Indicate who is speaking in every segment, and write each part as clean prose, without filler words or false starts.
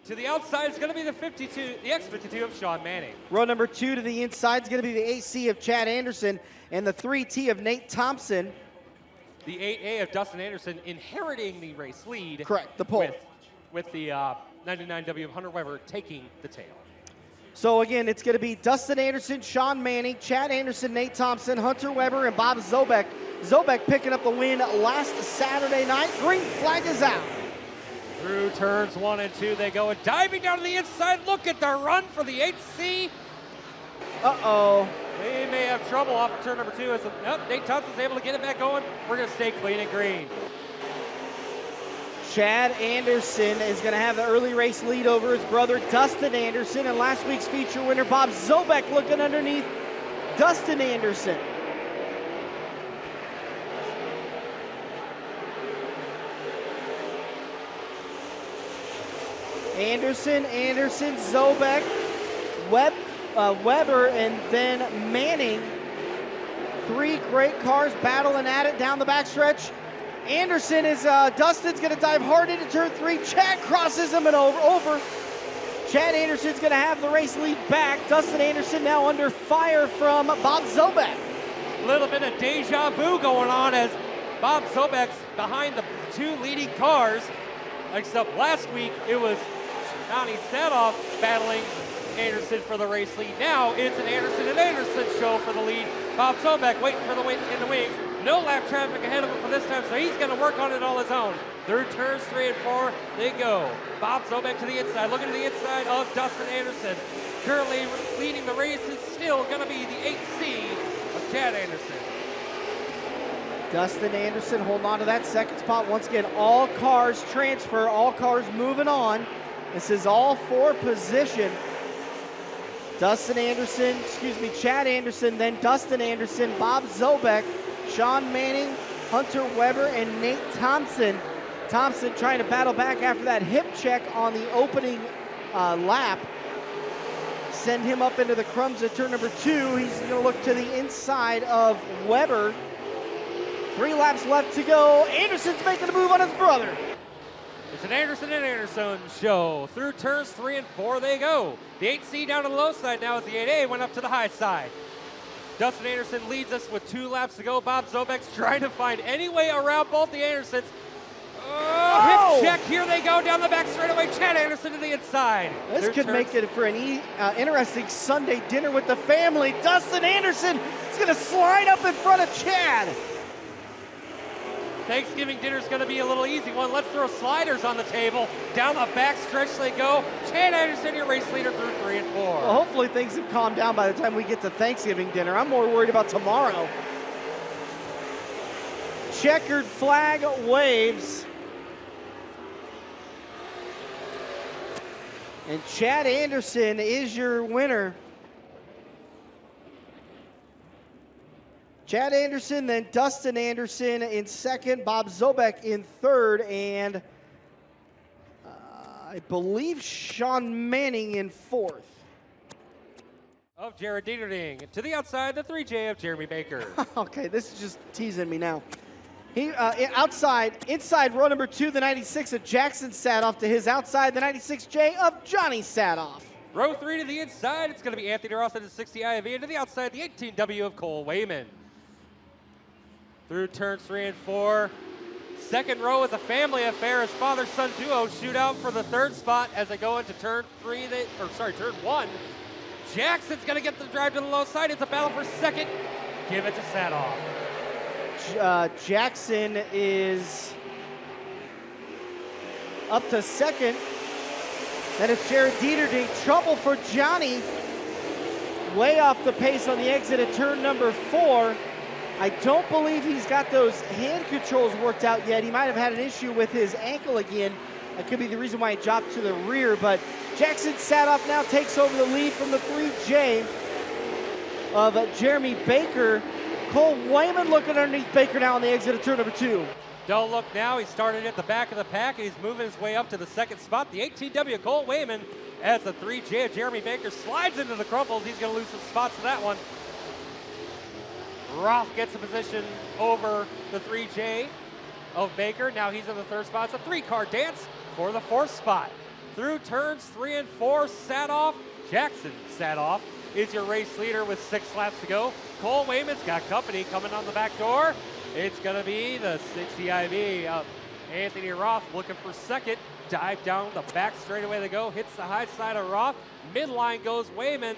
Speaker 1: To the outside is going to be the 52, the X52 of Sean Manning.
Speaker 2: Row number 2 to the inside is going to be the 8C of Chad Anderson and the 3T of Nate Thompson.
Speaker 1: The 8A of Dustin Anderson inheriting the race lead.
Speaker 2: Correct, the pole.
Speaker 1: With the 99W of Hunter Weber taking the tail.
Speaker 2: So again, it's going to be Dustin Anderson, Sean Manning, Chad Anderson, Nate Thompson, Hunter Weber, and Bob Zobek. Zobek picking up the win last Saturday night. Green flag is out.
Speaker 1: Through turns 1 and 2 they go, and diving down to the inside. Look at the run for the 8C.
Speaker 2: Uh-oh.
Speaker 1: They may have trouble off of turn number 2. As Nate Thompson's able to get it back going. We're going to stay clean and green.
Speaker 2: Chad Anderson is going to have the early race lead over his brother Dustin Anderson, and last week's feature winner Bob Zobek looking underneath Dustin Anderson. Anderson, Zobek, Weber, and then Manning. 3 great cars battling at it down the backstretch. Anderson is, Dustin's gonna dive hard into turn 3. Chad crosses him and over. Chad Anderson's gonna have the race lead back. Dustin Anderson now under fire from Bob Zobek.
Speaker 1: A little bit of deja vu going on as Bob Zobek's behind the 2 leading cars. Except last week it was Johnny Sadoff battling Anderson for the race lead. Now it's an Anderson and Anderson show for the lead. Bob Zobek waiting for the win in the wings. No lap traffic ahead of him for this time, so he's going to work on it all his own. Through turns 3 and 4, they go. Bob Zobek to the inside, looking to the inside of Dustin Anderson. Currently leading the race is still going to be the 8C of Chad Anderson.
Speaker 2: Dustin Anderson holding on to that second spot. Once again, all cars transfer, all cars moving on. This is all for position. Chad Anderson, then Dustin Anderson, Bob Zobek, Sean Manning, Hunter Weber, and Nate Thompson. Thompson trying to battle back after that hip check on the opening lap. Send him up into the crumbs at turn number 2. He's going to look to the inside of Weber. 3 laps left to go. Anderson's making a move on his brother.
Speaker 1: It's an Anderson and Anderson show. Through turns 3 and 4 they go. The 8C down to the low side now as the 8A went up to the high side. Dustin Anderson leads us with 2 laps to go. Bob Zobek's trying to find any way around both the Andersons. Hip check, here they go down the back straightaway. Chad Anderson to the inside.
Speaker 2: This could make it for an interesting Sunday dinner with the family. Dustin Anderson is going to slide up in front of Chad.
Speaker 1: Thanksgiving dinner's going to be a little easy one. Let's throw sliders on the table. Down the back stretch they go. Chad Anderson, your race leader through 3 and 4.
Speaker 2: Well, hopefully things have calmed down by the time we get to Thanksgiving dinner. I'm more worried about tomorrow. Checkered flag waves. And Chad Anderson is your winner. Chad Anderson, then Dustin Anderson in second, Bob Zobek in third, and I believe Sean Manning in fourth.
Speaker 1: Of Jared Dieterding. To the outside, the 3J of Jeremy Baker.
Speaker 2: Okay, this is just teasing me now. He inside row number 2, the 96 of Jackson Sadoff, to his outside, the 96J of Johnny Sadoff.
Speaker 1: Row 3 to the inside, it's going to be Anthony Ross at the 60 IV, and to the outside, the 18W of Cole Wayman. Through turns 3 and 4. Second row is a family affair as father-son duo shoot out for the 3rd spot as they go into turn 1. Jackson's going to get the drive to the low side. It's a battle for second. Give it to Sadoff.
Speaker 2: Jackson is up to second. Then it's Jared Dieterding. Trouble for Johnny. Way off the pace on the exit at turn number 4. I don't believe he's got those hand controls worked out yet. He might have had an issue with his ankle again. That could be the reason why he dropped to the rear, but Jackson Sadoff now takes over the lead from the 3J of Jeremy Baker. Cole Wayman looking underneath Baker now on the exit of turn number 2.
Speaker 1: Don't look now, he started at the back of the pack and he's moving his way up to the 2nd spot. The 18W Cole Wayman as the 3J of Jeremy Baker slides into the crumbles. He's gonna lose some spots to that one. Roth gets a position over the 3J of Baker. Now he's in the 3rd spot. It's a 3-car dance for the 4th spot. through turns 3 and 4. Jackson Sadoff is your race leader with 6 laps to go. Cole Wayman's got company coming on the back door. It's going to be the 60 IB of Anthony Roth looking for second. Dive down the back straightaway they go. Hits the high side of Roth. Midline goes Wayman.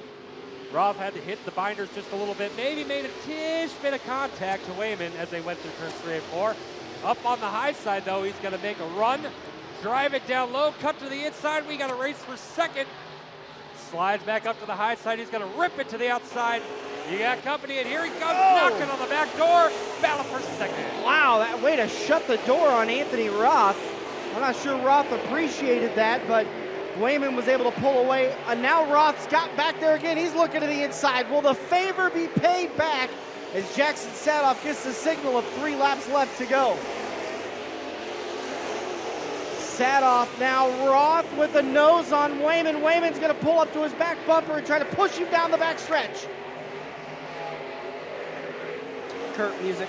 Speaker 1: Roth had to hit the binders just a little bit. Maybe made a tish bit of contact to Wayman as they went through turns 3 and 4. Up on the high side, though, he's going to make a run. Drive it down low. Cut to the inside. We got a race for second. Slides back up to the high side. He's going to rip it to the outside. You got company, and here he comes, knocking on the back door. Battle for second.
Speaker 2: Wow, that way to shut the door on Anthony Roth. I'm not sure Roth appreciated that, but Wayman was able to pull away. And now Roth's got back there again. He's looking to the inside. Will the favor be paid back as Jackson Sadoff gets the signal of 3 laps left to go? Sadoff now, Roth with a nose on Wayman. Wayman's going to pull up to his back bumper and try to push him down the back stretch. Kurt music.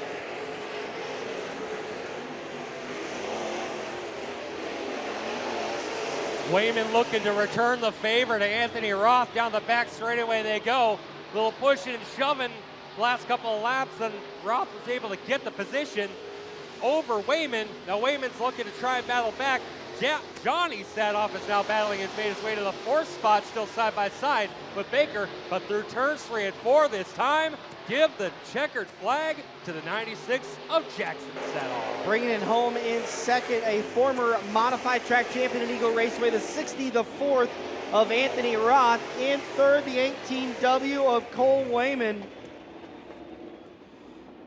Speaker 1: Wayman looking to return the favor to Anthony Roth. Down the back straightaway they go. Little pushing and shoving the last couple of laps, and Roth was able to get the position over Wayman. Now Wayman's looking to try and battle back. Johnny Sadoff is now battling and made his way to the 4th spot, still side by side with Baker, but through turns 3 and 4 this time, give the checkered flag to the 96 of Jackson Sadoff.
Speaker 2: Bringing it home in second, a former modified track champion in Eagle Raceway, the 60, the 4th of Anthony Roth. In third, the 18W of Cole Wayman.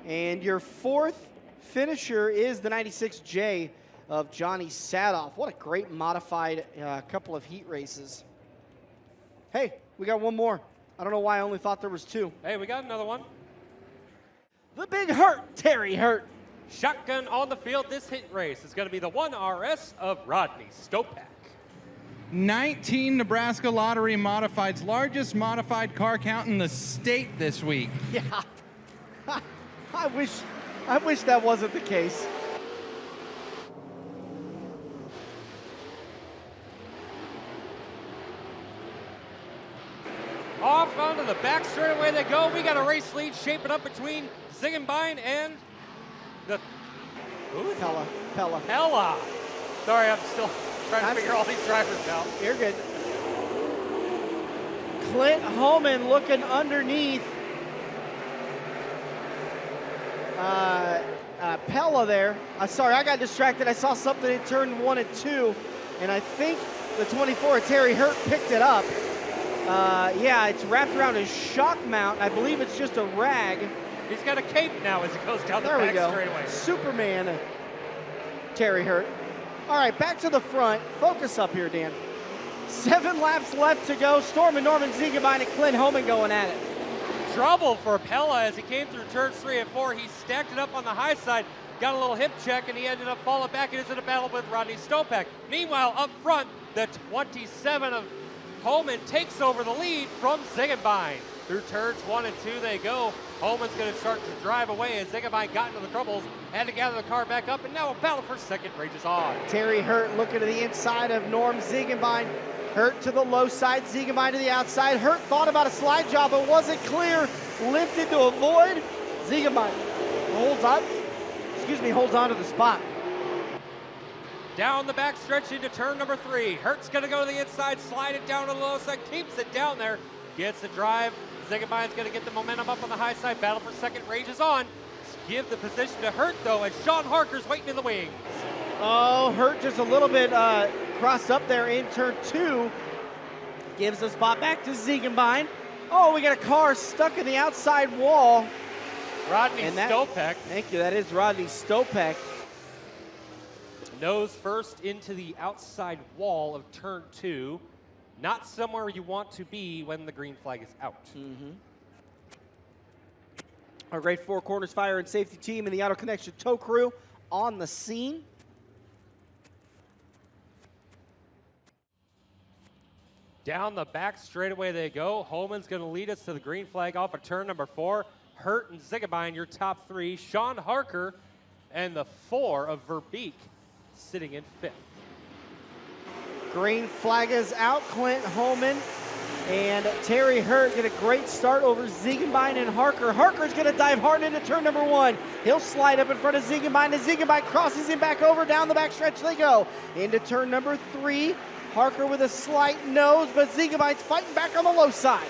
Speaker 2: And your 4th finisher is the 96J of Johnny Sadoff. What a great modified couple of heat races. Hey, we got one more. I don't know why I only thought there was 2.
Speaker 1: Hey, we got another one.
Speaker 2: The big Hurt, Terry Hurt.
Speaker 1: Shotgun on the field. This hit race is going to be the 1RS of Rodney Stopak.
Speaker 3: 19 Nebraska Lottery Modifieds, largest modified car count in the state this week.
Speaker 2: Yeah. I wish that wasn't the case.
Speaker 1: Off onto the back straightaway they go. We got a race lead shaping up between Ziegenbein and the Pella. Sorry, I'm still trying to figure all these drivers out.
Speaker 2: You're good. Clint Homan looking underneath Pella there. Sorry, I got distracted. I saw something in turn 1 and 2, and I think the 24 Terry Hurt picked it up. Yeah, it's wrapped around his shock mount. I believe it's just a rag.
Speaker 1: He's got a cape now as he goes down the back straightaway.
Speaker 2: Superman, Terry Hurt. All right, back to the front. Focus up here, Dan. 7 laps left to go. Storm and Norman Ziegenbein and Clint Homan going at it.
Speaker 1: Trouble for Pella as he came through turns 3 and 4. He stacked it up on the high side, got a little hip check, and he ended up falling back and is in a battle with Rodney Stopak. Meanwhile, up front, the 27 of Holman takes over the lead from Ziegenbein. Through turns 1 and 2 they go. Holman's going to start to drive away as Ziegenbein got into the troubles, had to gather the car back up, and now a battle for second rages on.
Speaker 2: Terry Hurt looking to the inside of Norm Ziegenbein. Hurt to the low side, Ziegenbein to the outside. Hurt thought about a slide job, but wasn't clear. Lifted to avoid. Ziegenbein holds on to the spot.
Speaker 1: Down the back stretch into turn number 3. Hurt's going to go to the inside, slide it down to the low side, keeps it down there, gets the drive. Ziegenbein's going to get the momentum up on the high side. Battle for second rages on. Give the position to Hurt, though, as Sean Harker's waiting in the wings.
Speaker 2: Oh, Hurt just a little bit crossed up there in turn 2. Gives the spot back to Ziegenbein. Oh, we got a car stuck in the outside wall.
Speaker 1: Rodney Stopak.
Speaker 2: Thank you, that is Rodney Stopak.
Speaker 1: Nose first into the outside wall of turn 2. Not somewhere you want to be when the green flag is out.
Speaker 2: Our great Four Corners Fire and Safety team and the Auto Connection tow crew on the scene.
Speaker 1: Down the back straightaway they go. Holman's going to lead us to the green flag off of turn number 4. Hurt and Ziegenbein, your top 3. Sean Harker and the 4 of Verbeek sitting in 5th.
Speaker 2: Green flag is out. Clint Holman and Terry Hurt get a great start over Ziegenbein and Harker. Harker's going to dive hard into turn number 1. He'll slide up in front of Ziegenbein, and Ziegenbein crosses him back over. Down the backstretch they go. Into turn number 3. Harker with a slight nose, but Ziegenbein's fighting back on the low side.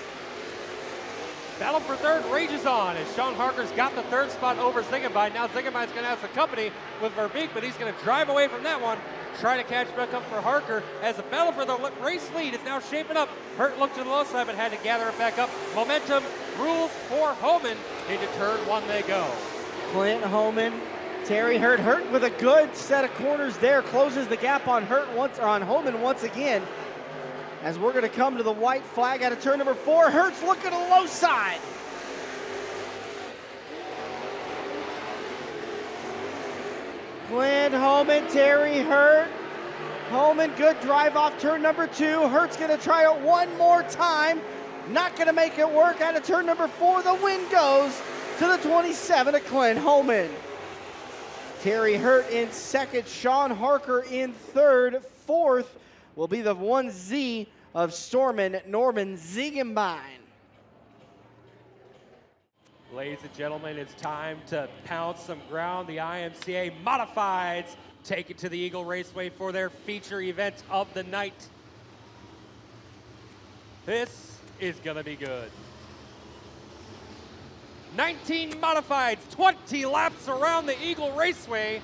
Speaker 1: Battle for third rages on as Sean Harker's got the third spot over Ziegenbein. Now Ziegenbein's going to have some company with Verbeek, but he's going to drive away from that one. Try to catch back up for Harker as the battle for the race lead is now shaping up. Hurt looked to the low side but had to gather it back up. Momentum rules for Homan. Into turn 1 they go.
Speaker 2: Clint Holman, Terry Hurt. Hurt with a good set of corners there. Closes the gap on Holman once again. As we're going to come to the white flag out of turn number 4. Hurt's looking to the low side. Clint Holman, Terry Hurt. Holman, good drive off turn number 2. Hurt's going to try it one more time. Not going to make it work out of turn number 4. The win goes to the 27 of Clint Holman. Terry Hurt in second. Sean Harker in third. Fourth will be the 1Z of Norman Ziegenbein.
Speaker 1: Ladies and gentlemen, it's time to pound some ground. The IMCA Modifieds take it to the Eagle Raceway for their feature event of the night. This is gonna be good. 19 Modifieds, 20 laps around the Eagle Raceway.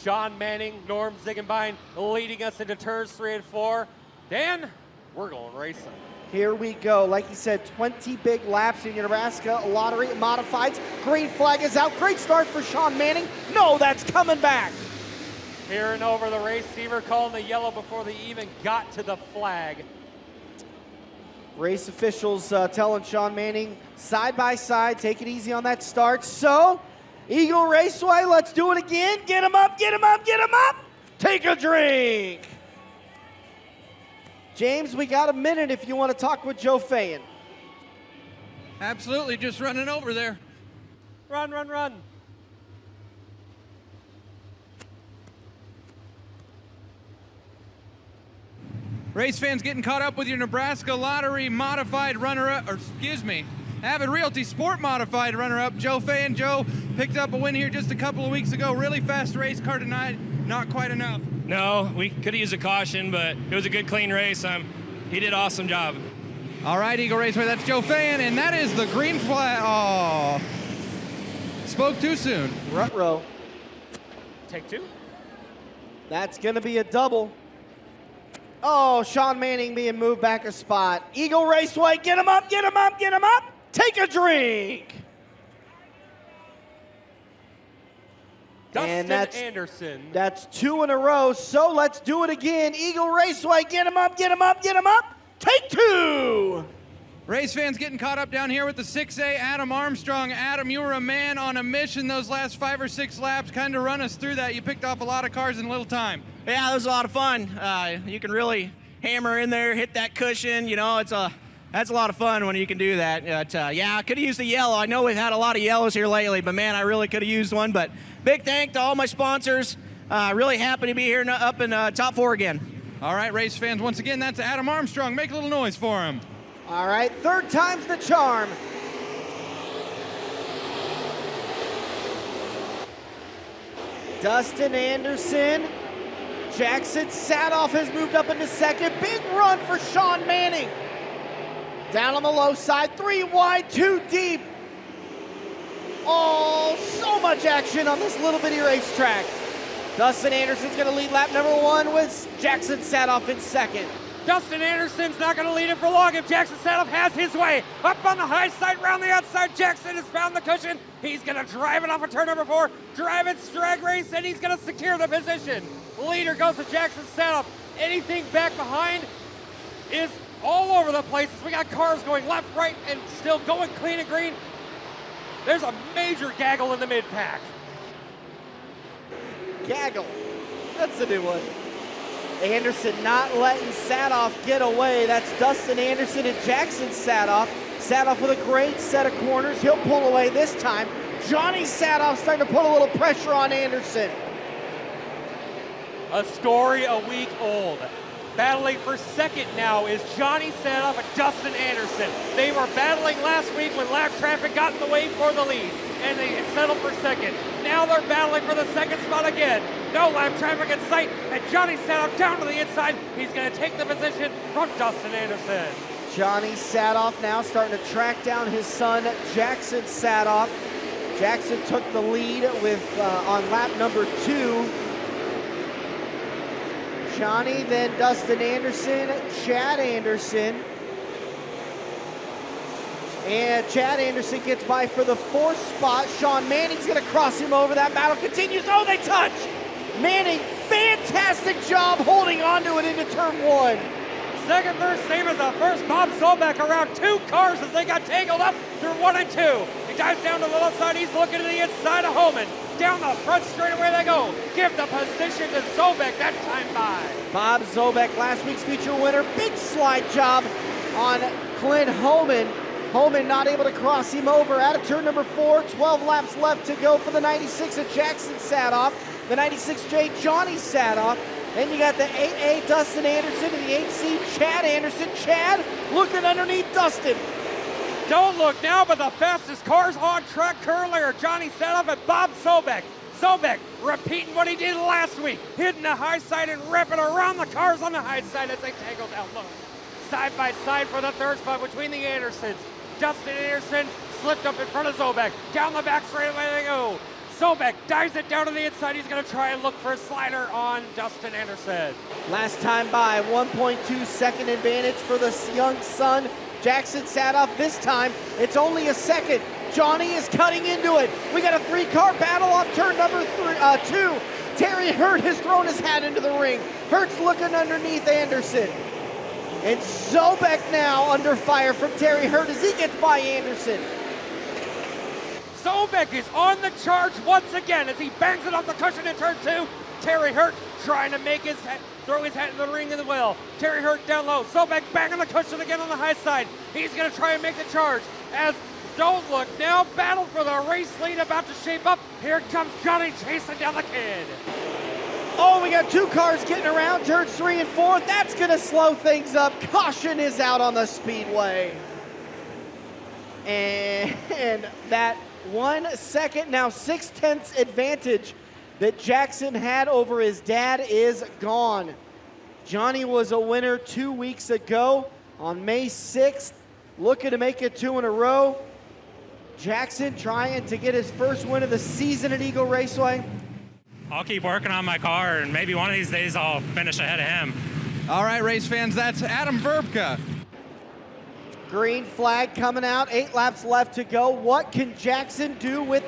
Speaker 1: Sean Manning, Norm Ziegenbein leading us into turns 3 and 4. Dan, we're going racing.
Speaker 2: Here we go. Like you said, 20 big laps in your Nebraska Lottery Modifieds. Green flag is out. Great start for Sean Manning. No, that's coming back.
Speaker 1: Peering over the receiver, calling the yellow before they even got to the flag.
Speaker 2: Race officials telling Sean Manning, side by side, take it easy on that start. So, Eagle Raceway, let's do it again. Get him up, get him up, get him up. Take a drink. James, we got a minute if you want to talk with Joe Fayen.
Speaker 3: Absolutely, just running over there.
Speaker 1: Run, run, run.
Speaker 3: Race fans getting caught up with your Nebraska Lottery Modified runner-up, or excuse me, Avid Realty Sport Modified runner-up, Joe Fayen. Joe picked up a win here just a couple of weeks ago. Really fast race car tonight, not quite enough.
Speaker 4: No, we could have used a caution, but it was a good, clean race. He did an awesome job.
Speaker 3: All right, Eagle Raceway, that's Joe Fayen, and that is the green flag. Oh, spoke too soon.
Speaker 2: Rut row.
Speaker 1: Take 2.
Speaker 2: That's going to be a double. Oh, Sean Manning being moved back a spot. Eagle Raceway, get him up, get him up, get him up. Take a drink.
Speaker 1: Dustin Anderson.
Speaker 2: That's 2 in a row, so let's do it again. Eagle Raceway, get him up, get him up, get him up. Take 2.
Speaker 3: Race fans getting caught up down here with the 6A Adam Armstrong. Adam, you were a man on a mission those last 5 or 6 laps. Kind of run us through that. You picked off a lot of cars in little time.
Speaker 5: Yeah, it was a lot of fun. You can really hammer in there, hit that cushion. You know, that's a lot of fun when you can do that. Yeah, I could have used the yellow. I know we've had a lot of yellows here lately, but man, I really could have used one. But big thank to all my sponsors. Really happy to be here up in top 4 again.
Speaker 3: All right, race fans, once again, that's Adam Armstrong. Make a little noise for him.
Speaker 2: All right, third time's the charm. Dustin Anderson. Jackson Sadoff has moved up into second. Big run for Sean Manning. Down on the low side, 3 wide, 2 deep. Oh, so much action on this little bitty racetrack. Dustin Anderson's gonna lead lap number 1 with Jackson Sadoff in second.
Speaker 1: Dustin Anderson's not going to lead it for long if Jackson Sadoff has his way. Up on the high side, round the outside, Jackson has found the cushion. He's going to drive it off of turn number 4, drive it drag race, and he's going to secure the position. Leader goes to Jackson Sadoff. Anything back behind is all over the place. We got cars going left, right, and still going clean and green. There's a major gaggle in the mid-pack.
Speaker 2: Gaggle, that's the new one. Anderson not letting Sadoff get away. That's Dustin Anderson and Jackson Sadoff. Sadoff with a great set of corners. He'll pull away this time. Johnny Sadoff starting to put a little pressure on Anderson.
Speaker 1: A story a week old. Battling for second now is Johnny Sadoff and Dustin Anderson. They were battling last week when lap traffic got in the way for the lead, and they settled for second. Now they're battling for the second spot again. No lap traffic in sight, and Johnny Sadoff down to the inside. He's going to take the position from Dustin Anderson.
Speaker 2: Johnny Sadoff now starting to track down his son, Jackson Sadoff. Jackson took the lead with on lap number 2. Johnny, then Dustin Anderson, Chad Anderson. And Chad Anderson gets by for the 4th spot. Sean Manning's gonna cross him over. That battle continues. Oh, they touch! Manning, fantastic job holding onto it into turn 1.
Speaker 1: Second verse, same as the first. Bob Solbeck around 2 cars as they got tangled up through 1 and 2. He dives down to the left side. He's looking to the inside of Homan. Down the front straightaway they go. Give the position to Zobek that time by.
Speaker 2: Bob Zobek, last week's feature winner. Big slide job on Clint Homan. Homan not able to cross him over. Out of turn number 4, 12 laps left to go for the 96 of Jackson Sadoff. The 96J, Johnny Sadoff. Then you got the 8A, Dustin Anderson, and the 8C, Chad Anderson. Chad looking underneath Dustin.
Speaker 1: Don't look now, but the fastest cars on track currently are Johnny Sadoff and Bob Sobek. Sobek repeating what he did last week, hitting the high side and wrapping around the cars on the high side as they tangle down low. Side by side for the 3rd spot between the Andersons. Justin Anderson slipped up in front of Sobek. Down the back straightaway they go. Sobek dives it down to the inside. He's going to try and look for a slider on Dustin Anderson.
Speaker 2: Last time by, 1.2 second advantage for the young son, Jackson Sadoff. This time, it's only a second. Johnny is cutting into it. We got a 3-car battle off turn number 2. Terry Hurt has thrown his hat into the ring. Hurt's looking underneath Anderson. And Sobek now under fire from Terry Hurt as he gets by Anderson.
Speaker 1: Sobek is on the charge once again as he bangs it off the cushion in turn 2. Terry Hurt trying to make his head, throw his hat in the ring as well. Terry Hurt down low. Sobek banging the cushion again on the high side. He's going to try and make the charge as don't look now. Battle for the race lead about to shape up. Here comes Johnny chasing down the kid.
Speaker 2: Oh, we got 2 cars getting around turns 3 and 4. That's going to slow things up. Caution is out on the speedway. And that 1 second, now 6/10 advantage that Jackson had over his dad is gone. Johnny was a winner 2 weeks ago on May 6th, looking to make it 2 in a row. Jackson trying to get his first win of the season at Eagle Raceway.
Speaker 4: I'll keep working on my car, and maybe one of these days I'll finish ahead of him.
Speaker 3: All right, race fans, that's Adam Verbka.
Speaker 2: Green flag coming out, 8 laps left to go. What can Jackson do with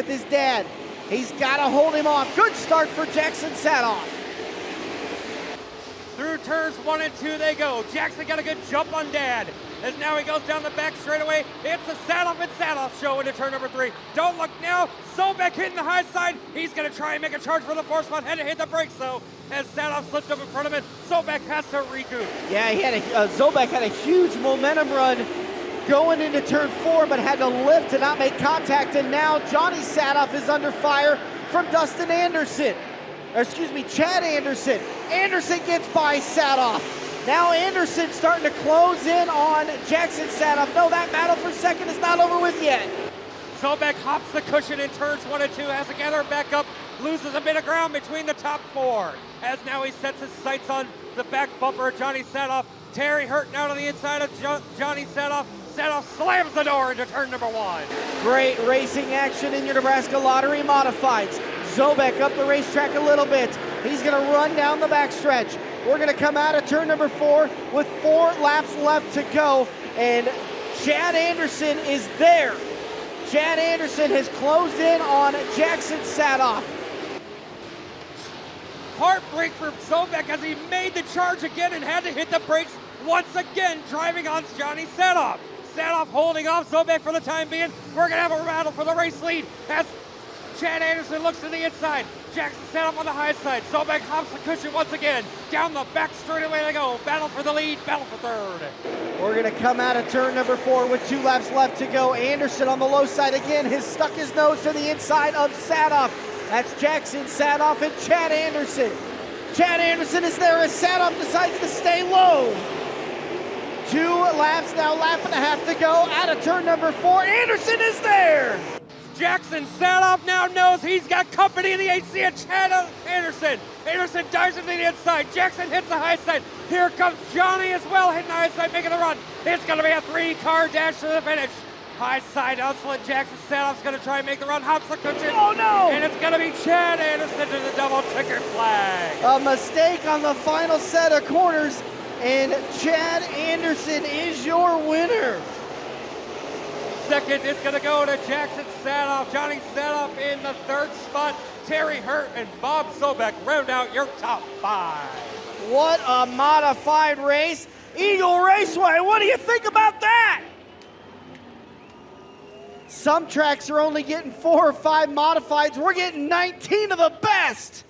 Speaker 2: his dad? He's got to hold him off. Good start for Jackson Sadoff.
Speaker 1: Through turns 1 and 2 they go. Jackson got a good jump on Dad. As now he goes down the back straightaway. It's the Sadoff and Sadoff show into turn number 3. Don't look now. Sobek hitting the high side. He's going to try and make a charge for the 4th spot. Had to hit the brakes though. As Sadoff slipped up in front of him, Sobek has to recoup.
Speaker 2: Yeah, he had Sobek had a huge momentum run going into turn 4, but had to lift to not make contact. And now Johnny Sadoff is under fire from Dustin Anderson. Chad Anderson. Anderson gets by Sadoff. Now Anderson starting to close in on Jackson Sadoff. No, that battle for second is not over with yet.
Speaker 1: Sobek hops the cushion in turns 1 and 2, has to gather back up, loses a bit of ground between the top 4. As now he sets his sights on the back bumper of Johnny Sadoff. Terry Hurt now to the inside of Johnny Sadoff. Sadoff slams the door into turn number 1.
Speaker 2: Great racing action in your Nebraska Lottery Modifieds. Sobek up the racetrack a little bit. He's going to run down the backstretch. We're going to come out of turn number 4 with 4 laps left to go. And Chad Anderson is there. Chad Anderson has closed in on Jackson Sadoff.
Speaker 1: Heartbreak for Sobek as he made the charge again and had to hit the brakes once again, driving on Johnny Sadoff. Sadoff holding off Sobek for the time being. We're going to have a battle for the race lead as Chad Anderson looks to the inside. Jackson Sadoff on the high side. Sobek hops the cushion once again. Down the back straightaway they go. Battle for the lead, battle for third.
Speaker 2: We're going to come out of turn number 4 with 2 laps left to go. Anderson on the low side again. Has stuck his nose to the inside of Sadoff. That's Jackson Sadoff and Chad Anderson. Chad Anderson is there as Sadov decides to stay low. 2 laps now, lap and a half to go out of turn number 4. Anderson is there.
Speaker 1: Jackson Sadov now knows he's got company in the AC and Chad Anderson. Anderson dives into the inside. Jackson hits the high side. Here comes Johnny as well, hitting the high side, making the run. It's going to be a 3-car dash to the finish. High side outsled Jackson Sadov's going to try and make the run. Hops the cushion.
Speaker 2: Oh no!
Speaker 1: And it's going to be Chad Anderson to the double ticket flag.
Speaker 2: A mistake on the final set of corners, and Chad Anderson is your winner.
Speaker 1: Second, it's going to go to Jackson Sadov. Johnny Sadov in the 3rd spot. Terry Hurt and Bob Sobek round out your top 5.
Speaker 2: What a modified race. Eagle Raceway, what do you think about that? Some tracks are only getting 4 or 5 modifieds. We're getting 19 of the best.